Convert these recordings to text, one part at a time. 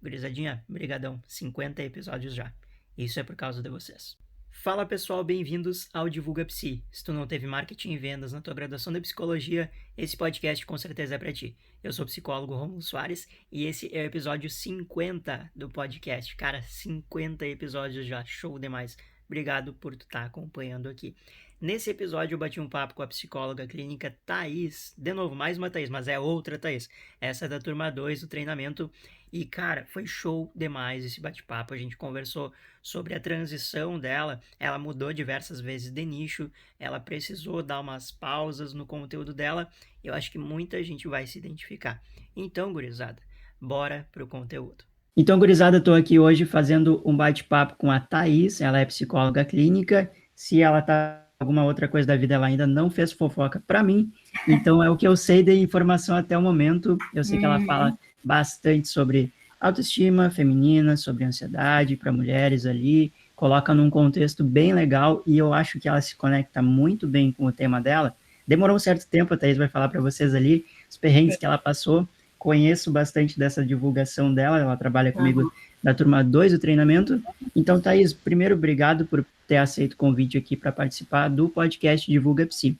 Gurizadinha, brigadão, 50 episódios já. Isso é por causa de vocês. Fala pessoal, bem-vindos ao Divulga Psi. Se tu não teve marketing e vendas na tua graduação de psicologia, esse podcast com certeza é pra ti. Eu sou o psicólogo Rômulo Soares e esse é o episódio 50 do podcast. Cara, 50 episódios já, show demais. Obrigado por tu estar acompanhando aqui. Nesse episódio eu bati um papo com a psicóloga clínica Thaís. De novo, mais uma Thaís, mas é outra Thaís. Essa é da turma 2 do treinamento. E, cara, foi show demais esse bate-papo. A gente conversou sobre a transição dela. Ela mudou diversas vezes de nicho. Ela precisou dar umas pausas no conteúdo dela. Eu acho que muita gente vai se identificar. Então, gurizada, bora pro conteúdo. Então, gurizada, estou aqui hoje fazendo um bate-papo com a Thaís. Ela é psicóloga clínica. Se ela tá alguma outra coisa da vida, ela ainda não fez fofoca para mim. Então, é o que eu sei de informação até o momento. Eu sei que ela fala bastante sobre autoestima feminina, sobre ansiedade para mulheres ali, coloca num contexto bem legal e eu acho que ela se conecta muito bem com o tema dela. Demorou um certo tempo, a Thaís vai falar para vocês ali os perrengues que ela passou. Conheço bastante dessa divulgação dela, ela trabalha comigo da turma 2 do treinamento. Então, Thaís, primeiro, obrigado por ter aceito o convite aqui para participar do podcast Divulga Psi.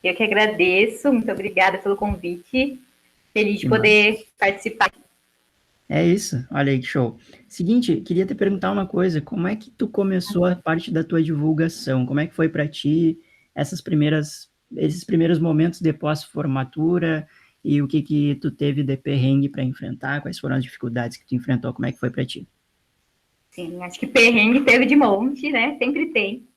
Eu que agradeço, muito obrigada pelo convite. Feliz de poder participar. É isso, olha aí que show. Seguinte, queria te perguntar uma coisa, como é que tu começou a parte da tua divulgação? Como é que foi para ti esses primeiros momentos de pós-formatura e o que tu teve de perrengue para enfrentar? Quais foram as dificuldades que tu enfrentou? Como é que foi para ti? Sim, acho que perrengue teve de monte, né? Sempre tem.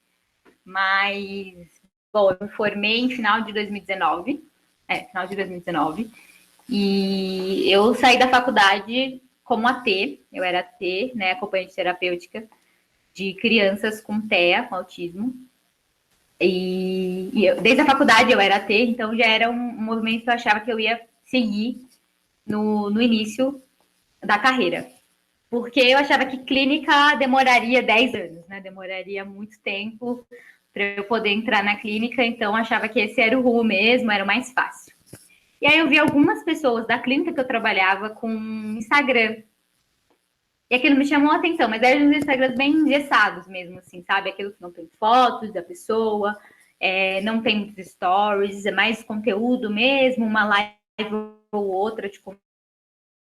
Mas, bom, eu me formei em final de 2019. Final de 2019. E eu saí da faculdade como AT, eu era AT, né, acompanhante terapêutica de crianças com TEA, com autismo. E desde a faculdade eu era AT, então já era um movimento que eu achava que eu ia seguir no início da carreira. Porque eu achava que clínica demoraria 10 anos, né? Demoraria muito tempo para eu poder entrar na clínica, então eu achava que esse era o rumo mesmo, era o mais fácil. E aí eu vi algumas pessoas da clínica que eu trabalhava com Instagram. E aquilo me chamou a atenção, mas eram uns Instagrams bem engessados mesmo, assim, sabe? Aquilo que não tem fotos da pessoa, não tem muitos stories, é mais conteúdo mesmo, uma live ou outra de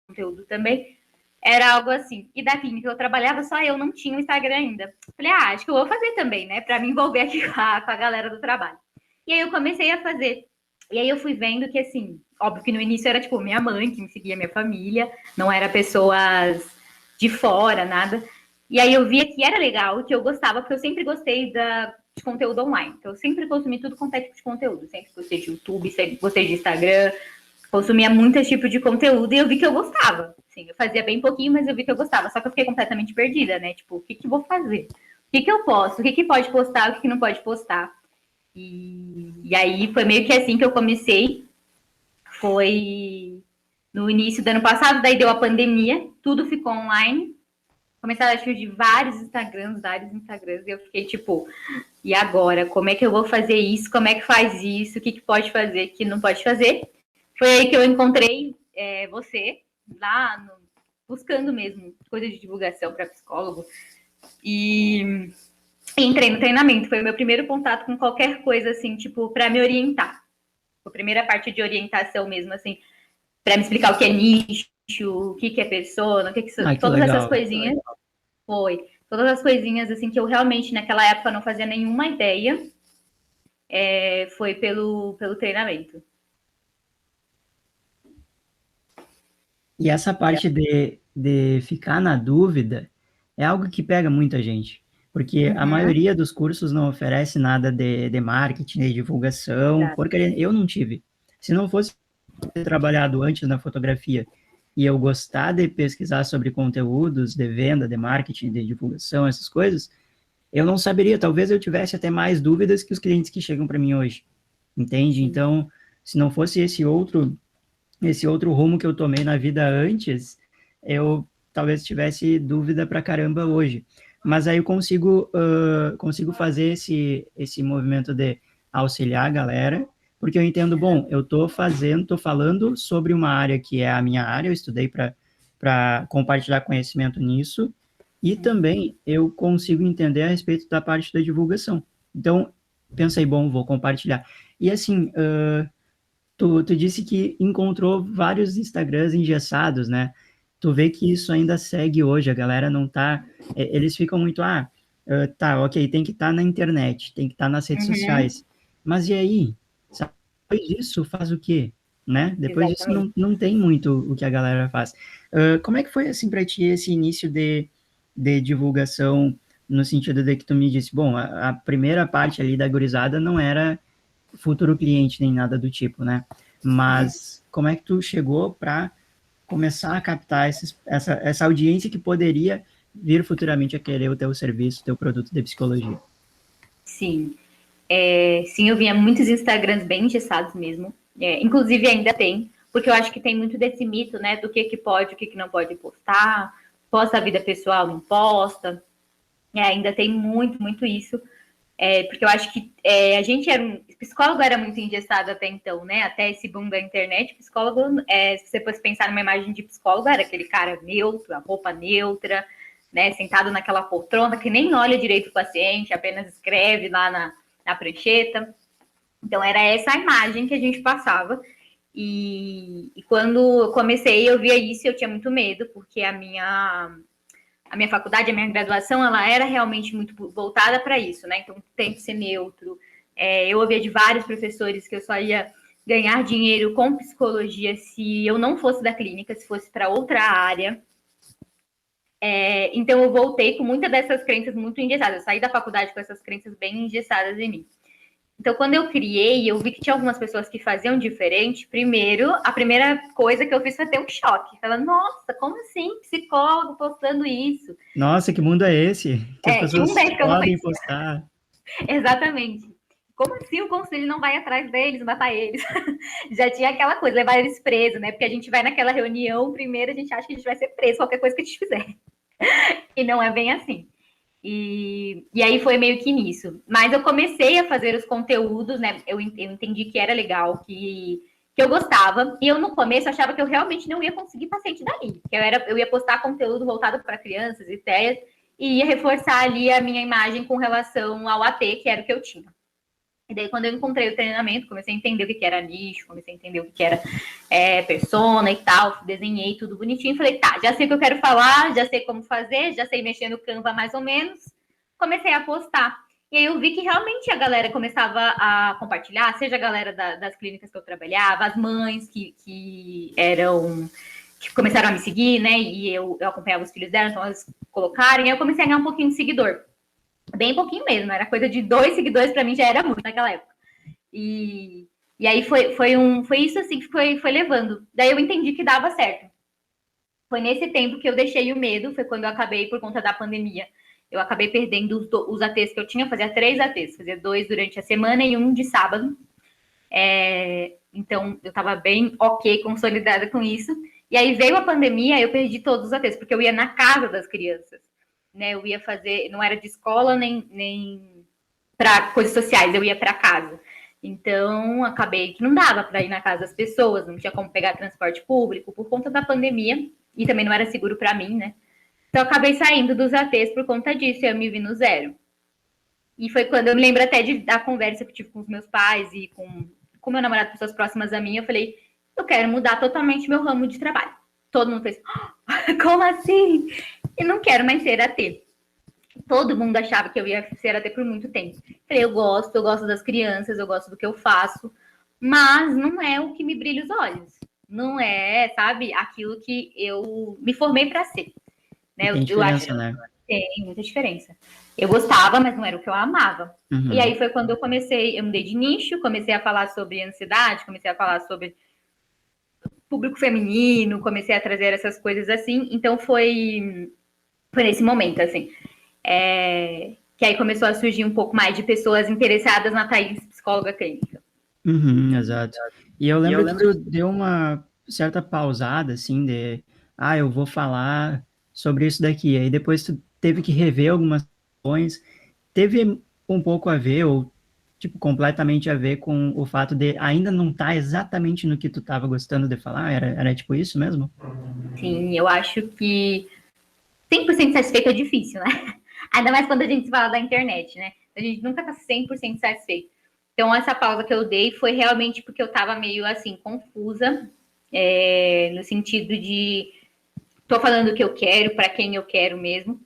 conteúdo também. Era algo assim. E da clínica que eu trabalhava, só eu não tinha o Instagram ainda. Falei, acho que eu vou fazer também, né? Para me envolver aqui com a galera do trabalho. E aí eu comecei a fazer. E aí eu fui vendo que, assim, óbvio que no início era, tipo, minha mãe que me seguia, minha família. Não era pessoas de fora, nada. E aí eu via que era legal, que eu gostava, porque eu sempre gostei de conteúdo online. Então eu sempre consumi tudo quanto é tipo de conteúdo. Sempre gostei de YouTube, sempre gostei de Instagram. Consumia muito esse tipo de conteúdo e eu vi que eu gostava. Assim, eu fazia bem pouquinho, mas eu vi que eu gostava. Só que eu fiquei completamente perdida, né? Tipo, o que eu vou fazer? O que eu posso? O que pode postar? O que não pode postar? E aí foi meio que assim que eu comecei. Foi no início do ano passado, daí deu a pandemia, tudo ficou online. Começaram a surgir vários Instagrams, e eu fiquei tipo, e agora? Como é que eu vou fazer isso? Como é que faz isso? O que pode fazer, o que não pode fazer? Foi aí que eu encontrei você, lá buscando mesmo coisa de divulgação para psicólogo. E entrei no treinamento. Foi o meu primeiro contato com qualquer coisa, assim, tipo, para me orientar. A primeira parte de orientação mesmo, assim, para me explicar o que é nicho, o que é persona, o que são. Todas legal, essas coisinhas. Foi. Todas as coisinhas, assim, que eu realmente, naquela época, não fazia nenhuma ideia. Foi pelo treinamento. E essa parte de ficar na dúvida é algo que pega muita gente, porque a maioria dos cursos não oferece nada de marketing, de divulgação, porque eu não tive. Se não fosse ter trabalhado antes na fotografia e eu gostar de pesquisar sobre conteúdos de venda, de marketing, de divulgação, essas coisas, eu não saberia, talvez eu tivesse até mais dúvidas que os clientes que chegam para mim hoje, entende? Sim. Então, se não fosse esse outro rumo que eu tomei na vida antes, eu talvez tivesse dúvida pra caramba hoje. Mas aí eu consigo fazer esse movimento de auxiliar a galera, porque eu entendo, bom, eu tô falando sobre uma área que é a minha área, eu estudei para para compartilhar conhecimento nisso, e também eu consigo entender a respeito da parte da divulgação. Então, pensei, bom, vou compartilhar. E assim, tu disse que encontrou vários Instagrams engessados, né? Tu vê que isso ainda segue hoje, a galera não tá... Eles ficam muito, tá, ok, tem que estar na internet, tem que estar nas redes sociais. Mas e aí? Sabe, depois disso, faz o quê? Né? Depois disso, não tem muito o que a galera faz. Como é que foi, assim, para ti esse início de divulgação, no sentido de que tu me disse, bom, a primeira parte ali da gurizada não era futuro cliente nem nada do tipo, né? Mas como é que tu chegou para começar a captar essa audiência que poderia vir futuramente a querer o teu serviço, o teu produto de psicologia? Sim. Sim, eu via muitos Instagrams bem engessados mesmo. Inclusive ainda tem, porque eu acho que tem muito desse mito, né, do que pode, o que não pode postar, posta a vida pessoal, não posta. Ainda tem muito, muito isso. Porque eu acho que a gente psicólogo era muito engessado até então, né? Até esse boom da internet, psicólogo, se você fosse pensar numa imagem de psicólogo, era aquele cara neutro, a roupa neutra, né? Sentado naquela poltrona que nem olha direito o paciente, apenas escreve lá na prancheta. Então era essa a imagem que a gente passava. E quando eu comecei, eu via isso e eu tinha muito medo, porque a minha faculdade, a minha graduação, ela era realmente muito voltada para isso, né? Então tem que ser neutro. Eu ouvia de vários professores que eu só ia ganhar dinheiro com psicologia se eu não fosse da clínica, se fosse para outra área. Então eu voltei com muitas dessas crenças muito engessadas. Eu saí da faculdade com essas crenças bem engessadas em mim. Então, quando eu criei, eu vi que tinha algumas pessoas que faziam diferente. Primeiro, a primeira coisa que eu fiz foi ter um choque. Falando, nossa, como assim? Psicólogo postando isso? Nossa, que mundo é esse? Que as pessoas podem postar. Exatamente. Como assim o conselho não vai atrás deles, matar eles? Já tinha aquela coisa, levar eles presos, né? Porque a gente vai naquela reunião, primeiro a gente acha que a gente vai ser preso, qualquer coisa que a gente fizer. E não é bem assim. E aí foi meio que nisso. Mas eu comecei a fazer os conteúdos, né? Eu entendi que era legal, que eu gostava. E eu, no começo, achava que eu realmente não ia conseguir paciente dali. Que eu ia postar conteúdo voltado para crianças, ideias, e ia reforçar ali a minha imagem com relação ao AT, que era o que eu tinha. E daí, quando eu encontrei o treinamento, comecei a entender o que era nicho, comecei a entender o que era persona e tal, desenhei tudo bonitinho, falei, tá, já sei o que eu quero falar, já sei como fazer, já sei mexer no Canva mais ou menos, comecei a postar. E aí eu vi que realmente a galera começava a compartilhar, seja a galera das clínicas que eu trabalhava, as mães que começaram a me seguir, né, e eu acompanhava os filhos delas, então elas colocaram, e aí eu comecei a ganhar um pouquinho de seguidor. Bem pouquinho mesmo, era coisa de 2 seguidores, para mim já era muito naquela época. E aí foi isso assim que foi levando. Daí eu entendi que dava certo. Foi nesse tempo que eu deixei o medo, foi quando eu acabei, por conta da pandemia, eu acabei perdendo os ATs que eu tinha, fazia 3 ATs, fazia 2 durante a semana e 1 de sábado. Então eu estava bem ok, consolidada com isso. E aí veio a pandemia, eu perdi todos os ATs, porque eu ia na casa das crianças. Né, eu ia fazer, não era de escola nem para coisas sociais, eu ia para casa. Então, acabei que não dava para ir na casa das pessoas, não tinha como pegar transporte público por conta da pandemia e também não era seguro para mim, né? Então, eu acabei saindo dos ATs por conta disso, eu me vi no zero. E foi quando eu me lembro até da conversa que eu tive com os meus pais e com meu namorado, pessoas próximas a mim, eu falei, eu quero mudar totalmente meu ramo de trabalho. Todo mundo fez, como assim? Eu não quero mais ser AT. Todo mundo achava que eu ia ser AT por muito tempo. Falei, eu gosto das crianças, eu gosto do que eu faço, mas não é o que me brilha os olhos. Não é, sabe, aquilo que eu me formei para ser. Né? Tem diferença, né? Tem muita diferença. Eu gostava, mas não era o que eu amava. Uhum. E aí foi quando eu mudei de nicho, comecei a falar sobre ansiedade, comecei a falar sobre público feminino, comecei a trazer essas coisas assim. Então foi nesse momento, assim, que aí começou a surgir um pouco mais de pessoas interessadas na Thaís, psicóloga clínica. Uhum, exato. E eu lembro que tu deu uma certa pausada, assim, eu vou falar sobre isso daqui. Aí depois tu teve que rever algumas questões. Teve um pouco a ver, ou tipo, completamente a ver com o fato de ainda não estar exatamente no que tu estava gostando de falar? Era tipo isso mesmo? Sim, eu acho que 100% satisfeito é difícil, né? Ainda mais quando a gente fala da internet, né? A gente nunca tá 100% satisfeito. Então, essa pausa que eu dei foi realmente porque eu tava meio, assim, confusa, no sentido de tô falando o que eu quero, para quem eu quero mesmo,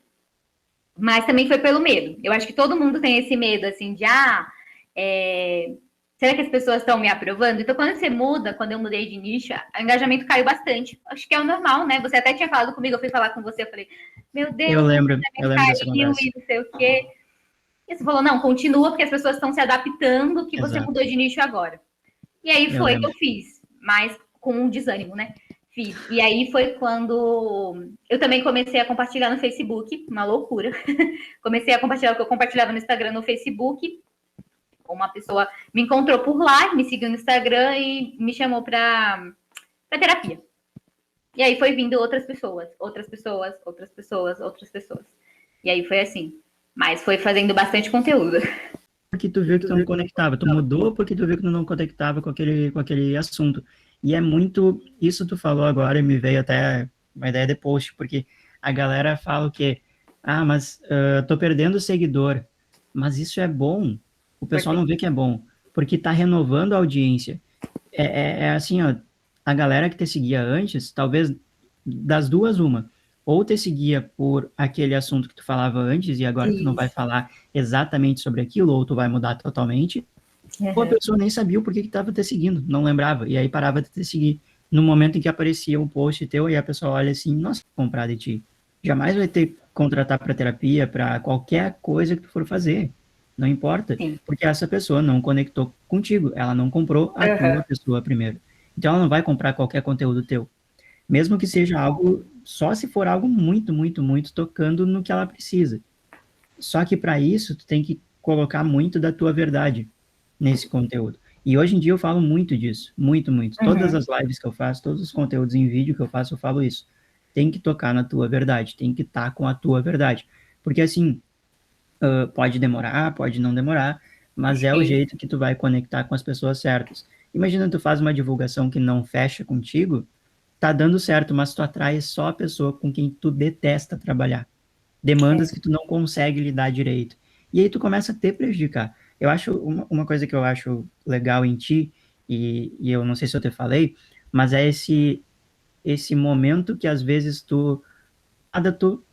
mas também foi pelo medo. Eu acho que todo mundo tem esse medo, assim, de, será que as pessoas estão me aprovando? Então, quando você muda, quando eu mudei de nicho, o engajamento caiu bastante. Acho que é o normal, né? Você até tinha falado comigo, eu fui falar com você, eu falei, meu Deus, o Eu engajamento lembro dessa caiu conversa. e não sei o quê. E você falou, não, continua, porque as pessoas estão se adaptando, que você Exato, mudou de nicho agora. E aí eu foi que lembro. eu fiz, mas com um desânimo, né? Fiz. E aí foi quando eu também comecei a compartilhar no Facebook, uma loucura. Comecei a compartilhar o que eu compartilhava no Instagram, no Facebook. Uma pessoa me encontrou por lá, me seguiu no Instagram e me chamou para terapia. E aí foi vindo outras pessoas, outras pessoas, outras pessoas, outras pessoas. E aí foi assim. Mas foi fazendo bastante conteúdo. Porque tu viu que tu não conectava, tu mudou porque tu viu que tu não conectava com aquele assunto. E é muito, isso tu falou agora e me veio até uma ideia de post, porque a galera fala o quê? Ah, mas tô perdendo seguidor. Mas isso é bom. O pessoal não vê que é bom, porque tá renovando a audiência. É assim, ó, a galera que te seguia antes, talvez das duas, uma. Ou te seguia por aquele assunto que tu falava antes e agora tu não vai Isso. falar exatamente sobre aquilo, ou tu vai mudar totalmente, ou a Uhum. pessoa nem sabia o porquê que estava te seguindo, não lembrava, e aí parava de te seguir. No momento em que aparecia um post teu, e a pessoa olha assim, nossa, vou comprar de ti. Jamais vai ter que contratar para terapia, para qualquer coisa que tu for fazer. Não importa, Sim. porque essa pessoa não conectou contigo, ela não comprou a tua Uhum. pessoa primeiro. Então ela não vai comprar qualquer conteúdo teu. Mesmo que seja algo, só se for algo muito, muito, muito tocando no que ela precisa. Só que para isso, tu tem que colocar muito da tua verdade nesse conteúdo. E hoje em dia eu falo muito disso, muito, muito. Todas Uhum. as lives que eu faço, todos os conteúdos em vídeo que eu faço, eu falo isso. Tem que tocar na tua verdade, tem que estar com a tua verdade. Porque assim, pode demorar, pode não demorar, mas é o Sim. jeito que tu vai conectar com as pessoas certas. Imagina tu faz uma divulgação que não fecha contigo, tá dando certo, mas tu atrai só a pessoa com quem tu detesta trabalhar. Demandas que tu não consegue lidar direito. E aí tu começa a te prejudicar. Eu acho uma coisa que eu acho legal em ti, e eu não sei se eu te falei, mas é esse momento que às vezes tu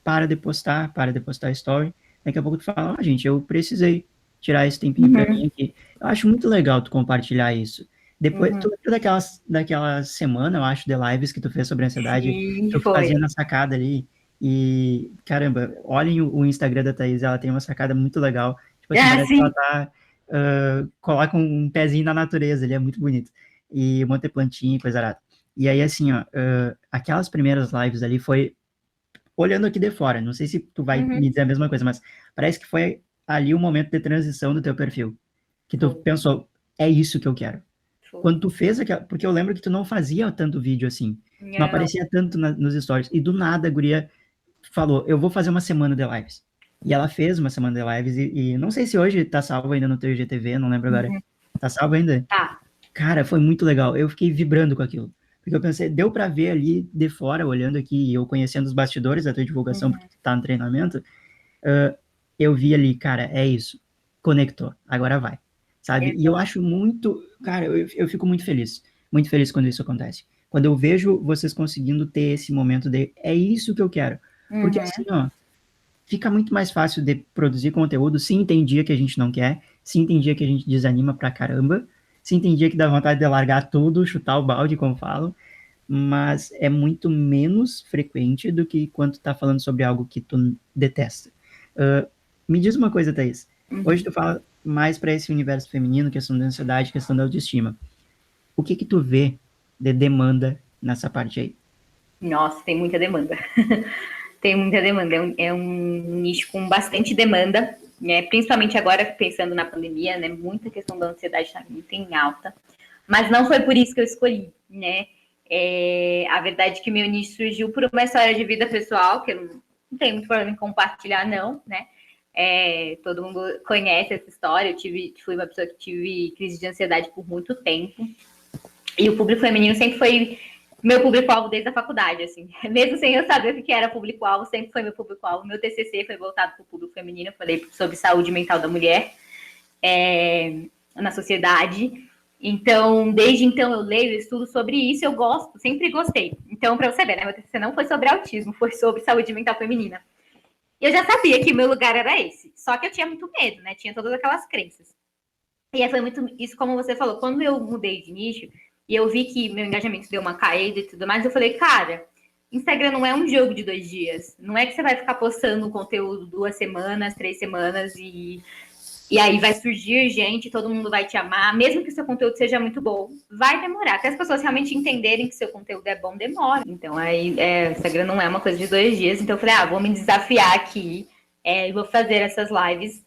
para de postar story, daqui a pouco tu fala, gente, eu precisei tirar esse tempinho para Uhum. mim aqui. Eu acho muito legal tu compartilhar isso. Depois, tu Uhum. lembra daquela semana, eu acho, de lives que tu fez sobre ansiedade, Sim, tu fazia foi. na sacada ali, e, caramba, olhem o Instagram da Thaís, ela tem uma sacada muito legal, tipo assim, Ah, parece que ela sim. tá, coloca um pezinho na natureza, ele é muito bonito, e um monte de plantinha e coisa arada. E aí, assim, ó, aquelas primeiras lives ali foi olhando aqui de fora, não sei se tu vai me Uhum. dizer a mesma coisa, mas parece que foi ali o momento de transição do teu perfil, que tu Foi. pensou, é isso que eu quero. Foi. Quando tu fez aquela, porque eu lembro que tu não fazia tanto vídeo assim, não Não. aparecia tanto nos stories, e do nada a guria falou, eu vou fazer uma semana de lives. E ela fez uma semana de lives, e não sei se hoje tá salvo ainda no teu IGTV, não lembro agora. Uhum. Tá salvo ainda? Tá. Cara, foi muito legal. Eu fiquei vibrando com aquilo. Porque eu pensei, deu pra ver ali de fora, olhando aqui, eu conhecendo os bastidores da tua divulgação, porque Uhum. tu tá no treinamento, eu vi ali, cara, é isso. Conectou, agora vai. Sabe? E eu Exato. acho muito, cara, eu fico muito feliz quando isso acontece. Quando eu vejo vocês conseguindo ter esse momento de, é isso que eu quero. Porque assim, Uhum. ó, fica muito mais fácil de produzir conteúdo se tem dia que a gente não quer, se tem dia que a gente desanima pra caramba, se tem dia que dá vontade de largar tudo, chutar o balde, como falam, mas é muito menos frequente do que quando tu tá falando sobre algo que tu detesta. Uh, Me diz uma coisa, Thaís. Hoje Uhum. tu fala mais para esse universo feminino, questão da ansiedade, questão da autoestima. O que que tu vê de demanda nessa parte aí? Nossa, tem muita demanda. Tem muita demanda. É um nicho com bastante demanda, né? Principalmente agora, pensando na pandemia, né? Muita questão da ansiedade está muito em alta. Mas não foi por isso que eu escolhi, né? A verdade é que meu nicho surgiu por uma história de vida pessoal, que eu não tenho muito problema em compartilhar, não, né? Todo mundo conhece essa história. Fui uma pessoa que tive crise de ansiedade por muito tempo. E o público feminino sempre foi meu público-alvo desde a faculdade, assim. Mesmo sem eu saber o que era público-alvo, sempre foi meu público-alvo. Meu TCC foi voltado para o público feminino, eu falei sobre saúde mental da mulher na sociedade. Então, desde então eu leio e estudo sobre isso, eu gosto, sempre gostei. Então, para você ver, né, meu TCC não foi sobre autismo, foi sobre saúde mental feminina. E eu já sabia que meu lugar era esse, só que eu tinha muito medo, né, tinha todas aquelas crenças. E aí foi muito isso, como você falou, quando eu mudei de nicho e eu vi que meu engajamento deu uma caída e tudo mais, eu falei, cara, Instagram não é um jogo de 2 dias. Não é que você vai ficar postando conteúdo 2 semanas, 3 semanas e aí vai surgir gente, todo mundo vai te amar, mesmo que o seu conteúdo seja muito bom. Vai demorar. Até as pessoas realmente entenderem que seu conteúdo é bom, demora. Então, aí, o Instagram não é uma coisa de 2 dias. Então, eu falei, vou me desafiar aqui e vou fazer essas lives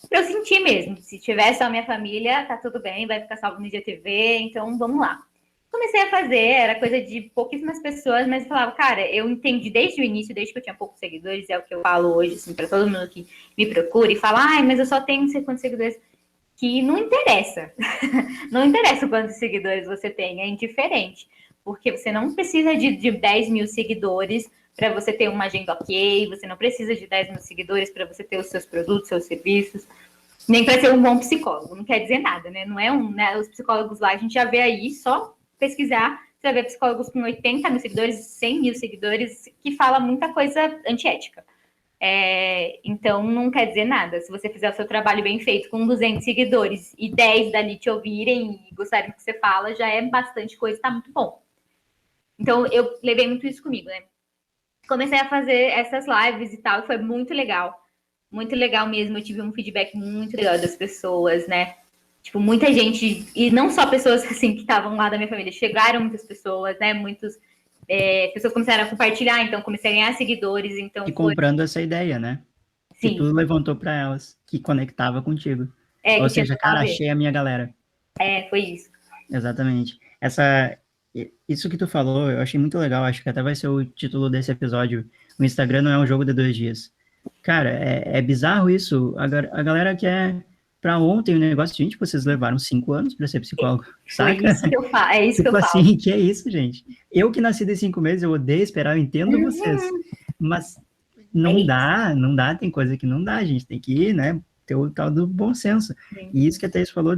para eu sentir mesmo. Se tiver só a minha família, tá tudo bem, vai ficar salvo no IGTV, então vamos lá. Comecei a fazer, era coisa de pouquíssimas pessoas, mas eu falava, cara, eu entendi desde o início, desde que eu tinha poucos seguidores, é o que eu falo hoje, assim, para todo mundo que me procura e fala, mas eu só tenho não sei quantos seguidores, que não interessa. Não interessa quantos seguidores você tem, é indiferente. Porque você não precisa de 10 mil seguidores para você ter uma agenda ok, você não precisa de 10 mil seguidores para você ter os seus produtos, seus serviços, nem para ser um bom psicólogo, não quer dizer nada, né? Não é né? Os psicólogos lá, a gente já vê aí, só pesquisar, você vai ver psicólogos com 80 mil seguidores, 100 mil seguidores, que fala muita coisa antiética. Então, não quer dizer nada. Se você fizer o seu trabalho bem feito com 200 seguidores e 10 dali te ouvirem e gostarem do que você fala, já é bastante coisa, tá muito bom. Então, eu levei muito isso comigo, né? Comecei a fazer essas lives e tal, e foi muito legal. Muito legal mesmo, eu tive um feedback muito legal das pessoas, né? Tipo, muita gente, e não só pessoas assim que estavam lá da minha família, chegaram muitas pessoas, né? Pessoas começaram a compartilhar, então comecei a ganhar seguidores, então E comprando essa ideia, né? Que Sim. tu levantou para elas, que conectava contigo. Ou Que seja, cara, achei a minha galera. Foi isso. Exatamente. Isso que tu falou, eu achei muito legal, acho que até vai ser o título desse episódio. O Instagram não é um jogo de 2 dias. Cara, é bizarro isso. A galera quer pra ontem o negócio. Gente, vocês levaram 5 anos pra ser psicólogo, saca? Isso que eu falo. É isso tipo que eu assim, falo. que é isso, gente? Eu que nasci de 5 meses, eu odeio esperar, eu entendo vocês. Mas não dá, tem coisa que não dá, a gente tem que, né, ter o tal do bom senso. E isso que a Thaís falou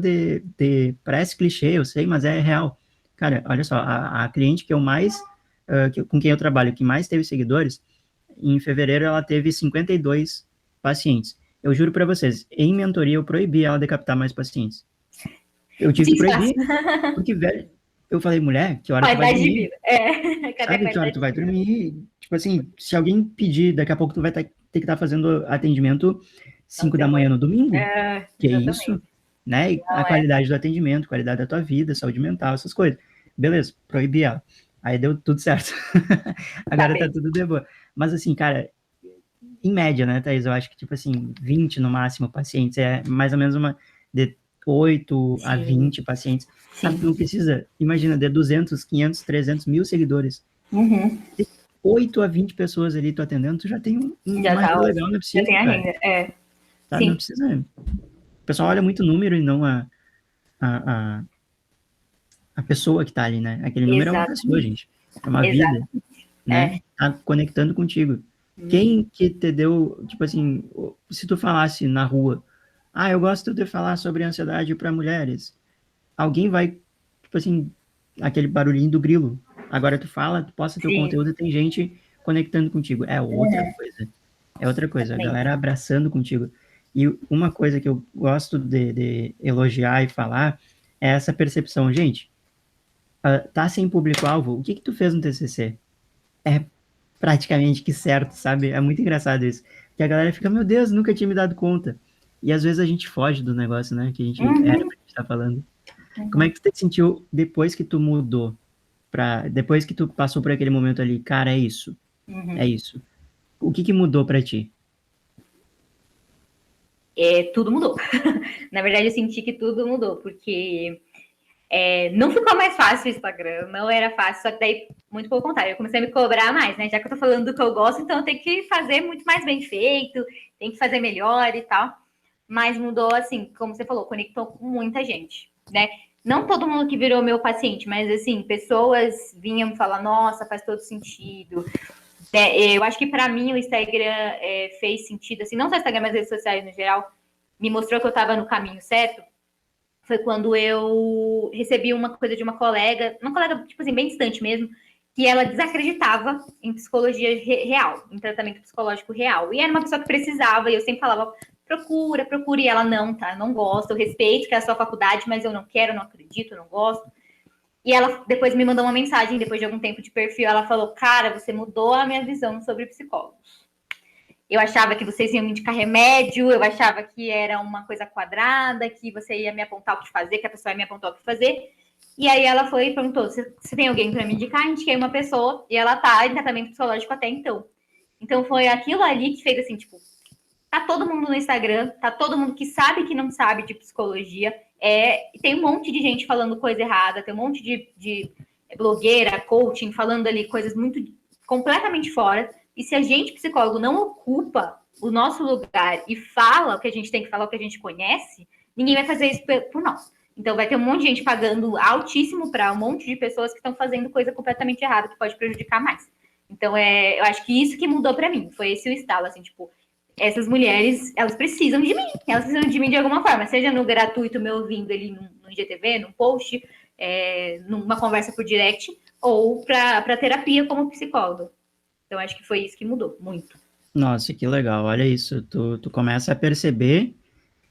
parece clichê, eu sei, mas é real. Cara, olha só, a cliente que eu mais, com quem eu trabalho, que mais teve seguidores, em fevereiro ela teve 52 pacientes. Eu juro para vocês, em mentoria eu proibi ela de captar mais pacientes. Eu tive que proibir, porque, velho, eu falei, mulher, que hora tu vai dormir? Sabe que hora tu vai dormir? Tipo assim, se alguém pedir, daqui a pouco tu vai ter que estar fazendo atendimento 5 da manhã no domingo. Que é isso? Né? E a qualidade do atendimento, qualidade da tua vida, saúde mental, essas coisas. Beleza, proibi ela. Aí deu tudo certo. Agora tá tudo de boa. Mas assim, cara, em média, né, Thaís? Eu acho que, tipo assim, 20 no máximo pacientes, é mais ou menos uma de 8 a 20 pacientes. Sabe, tu não precisa, imagina, de 200, 500, 300 mil seguidores. De 8 a 20 pessoas ali tu atendendo, tu já tem uma renda legal, não precisa. Já tem a renda, Sabe, não precisa. O pessoal olha muito o número e não a pessoa que tá ali, né? Aquele número é uma pessoa, gente. É uma vida, né? Tá conectando contigo. Quem que te deu, tipo assim, se tu falasse na rua, eu gosto de falar sobre ansiedade para mulheres, alguém vai, tipo assim, aquele barulhinho do grilo. Agora tu fala, tu posta teu conteúdo e tem gente conectando contigo. É outra coisa. É outra coisa. A galera abraçando contigo. E uma coisa que eu gosto de elogiar e falar é essa percepção. Gente, tá sem público-alvo, o que tu fez no TCC? É praticamente que certo, sabe? É muito engraçado isso. Que a galera fica, meu Deus, nunca tinha me dado conta. E às vezes a gente foge do negócio, né? Que a gente era pra gente estar falando. Como é que tu te sentiu depois que tu mudou? Depois que tu passou por aquele momento ali, cara, é isso. É isso. O que mudou pra ti? Tudo mudou. Na verdade, eu senti que tudo mudou, porque não ficou mais fácil o Instagram, não era fácil, só que daí, muito pelo contrário, eu comecei a me cobrar mais, né? Já que eu tô falando do que eu gosto, então eu tenho que fazer muito mais bem feito, tem que fazer melhor e tal. Mas mudou, assim, como você falou, conectou com muita gente, né? não todo mundo que virou meu paciente, mas assim, pessoas vinham falar, nossa, faz todo sentido. Eu acho que para mim o Instagram fez sentido, assim, não só o Instagram, mas as redes sociais no geral, me mostrou que eu estava no caminho certo. Foi quando eu recebi uma coisa de uma colega, tipo assim, bem distante mesmo, que ela desacreditava em psicologia real, em tratamento psicológico real. E era uma pessoa que precisava, e eu sempre falava, procura, e ela não, tá? Eu não gosto, eu respeito que é a sua faculdade, mas eu não quero, não acredito, eu não gosto. E ela depois me mandou uma mensagem, depois de algum tempo de perfil, ela falou, cara, você mudou a minha visão sobre psicólogos. Eu achava que vocês iam me indicar remédio, eu achava que era uma coisa quadrada, que você ia me apontar o que fazer, que a pessoa ia me apontar o que fazer. E aí ela foi e perguntou, se tem alguém para me indicar? Indiquei uma pessoa e ela tá em tratamento psicológico até então. Então foi aquilo ali que fez assim, tipo, tá todo mundo no Instagram, tá todo mundo que sabe que não sabe de psicologia, tem um monte de gente falando coisa errada, tem um monte de blogueira, coaching, falando ali coisas muito completamente fora. E se a gente, psicólogo, não ocupa o nosso lugar e fala o que a gente tem que falar, o que a gente conhece, ninguém vai fazer isso por nós. Então vai ter um monte de gente pagando altíssimo para um monte de pessoas que estão fazendo coisa completamente errada, que pode prejudicar mais. Então, eu acho que isso que mudou para mim, foi esse o estalo, assim, tipo, essas mulheres, elas precisam de mim. Elas precisam de mim de alguma forma, seja no gratuito, me ouvindo ali no IGTV, num post, numa conversa por direct, ou para terapia como psicólogo. Então, acho que foi isso que mudou muito. Nossa, que legal, olha isso. Tu começa a perceber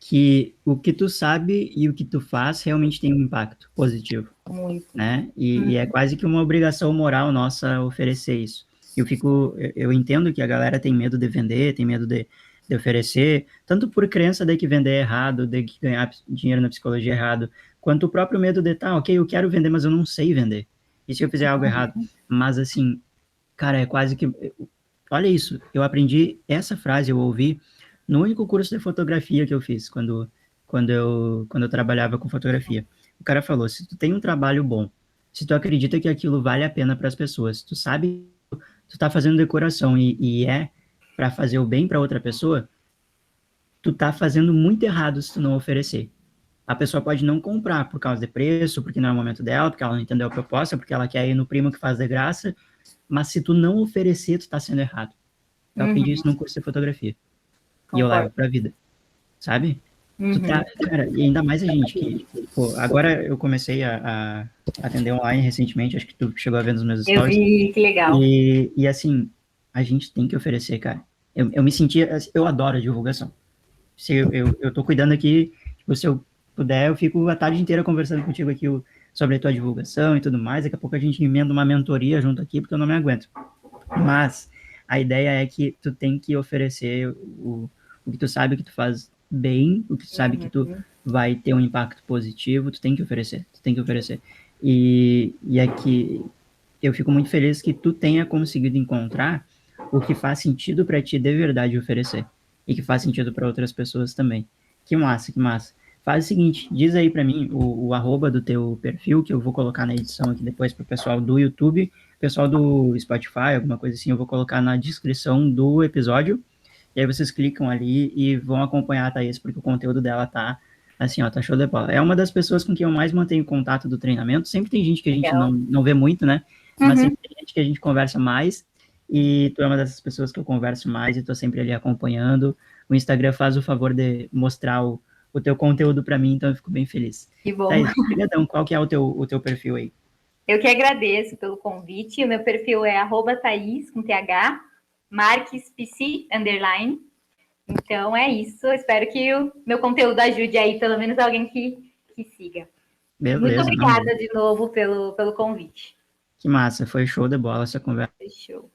que o que tu sabe e o que tu faz realmente tem um impacto positivo. Muito. Né? E é quase que uma obrigação moral nossa oferecer isso. Eu entendo que a galera tem medo de vender, tem medo de oferecer, tanto por crença de que vender é errado, de que ganhar dinheiro na psicologia é errado, quanto o próprio medo de, tá, ok, eu quero vender, mas eu não sei vender. E se eu fizer algo errado? Mas assim, cara, é quase que... Olha isso, eu aprendi essa frase, eu ouvi no único curso de fotografia que eu fiz, quando eu trabalhava com fotografia. O cara falou, se tu tem um trabalho bom, se tu acredita que aquilo vale a pena para as pessoas, tu sabe, tu tá fazendo decoração e é para fazer o bem para outra pessoa, tu tá fazendo muito errado se tu não oferecer. A pessoa pode não comprar por causa de preço, porque não é o momento dela, porque ela não entendeu a proposta, porque ela quer ir no primo que faz de graça, mas se tu não oferecer, tu tá sendo errado. Eu aprendi isso num curso de fotografia. E eu levo pra vida, sabe? Tu tá, cara, e ainda mais a gente que, pô, agora eu comecei a atender online recentemente, acho que tu chegou a ver nos meus stories. Eu vi, que legal. E assim, a gente tem que oferecer, cara. Eu me sentia, eu adoro a divulgação. Se eu tô cuidando aqui, tipo, se eu puder, eu fico a tarde inteira conversando contigo aqui sobre a tua divulgação e tudo mais. Daqui a pouco a gente emenda uma mentoria junto aqui, porque eu não me aguento. Mas a ideia é que tu tem que oferecer o que tu sabe que tu faz bem, o que tu sabe que tu vai ter um impacto positivo, tu tem que oferecer. E aqui eu fico muito feliz que tu tenha conseguido encontrar o que faz sentido para ti de verdade oferecer e que faz sentido para outras pessoas também. Que massa, que massa. Faz o seguinte, diz aí para mim o arroba do teu perfil, que eu vou colocar na edição aqui depois pro pessoal do YouTube, pessoal do Spotify, alguma coisa assim, eu vou colocar na descrição do episódio. E aí vocês clicam ali e vão acompanhar a Thaís, porque o conteúdo dela tá assim, ó, tá show de bola. É uma das pessoas com quem eu mais mantenho contato do treinamento. Sempre tem gente que a gente não vê muito, né? Mas sempre tem gente que a gente conversa mais. E tu é uma dessas pessoas que eu converso mais e tô sempre ali acompanhando. O Instagram faz o favor de mostrar o teu conteúdo para mim, então eu fico bem feliz. Que bom. Thaís, obrigadão. Qual que é o teu perfil aí? Eu que agradeço pelo convite. O meu perfil é @Thaís, com TH, MarquesPC, _. Então é isso. Eu espero que o meu conteúdo ajude aí, pelo menos alguém que siga. Beleza, muito obrigada de novo pelo convite. Que massa, foi show de bola essa conversa. Foi show.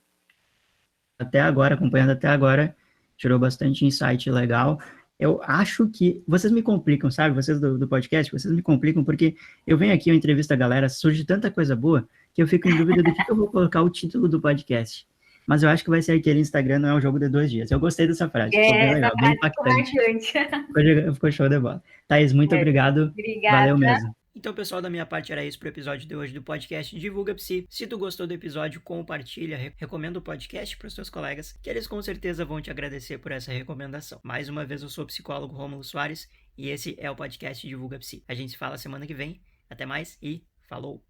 Até agora, acompanhando até agora, tirou bastante insight legal. Eu acho que vocês me complicam, sabe? Vocês do podcast, vocês me complicam, porque eu venho aqui, eu entrevisto a galera, surge tanta coisa boa, que eu fico em dúvida do que eu vou colocar o título do podcast. Mas eu acho que vai ser aquele Instagram, não é um jogo de 2 dias. Eu gostei dessa frase, ficou bem legal, bem impactante. Ficou show de bola. Thaís, muito obrigado. Obrigada. Valeu mesmo. Então, pessoal, da minha parte era isso pro episódio de hoje do podcast Divulga Psi. Se tu gostou do episódio, compartilha, recomenda o podcast para os teus colegas, que eles com certeza vão te agradecer por essa recomendação. Mais uma vez, eu sou o psicólogo Rômulo Soares e esse é o podcast Divulga Psi. A gente se fala semana que vem. Até mais e falou!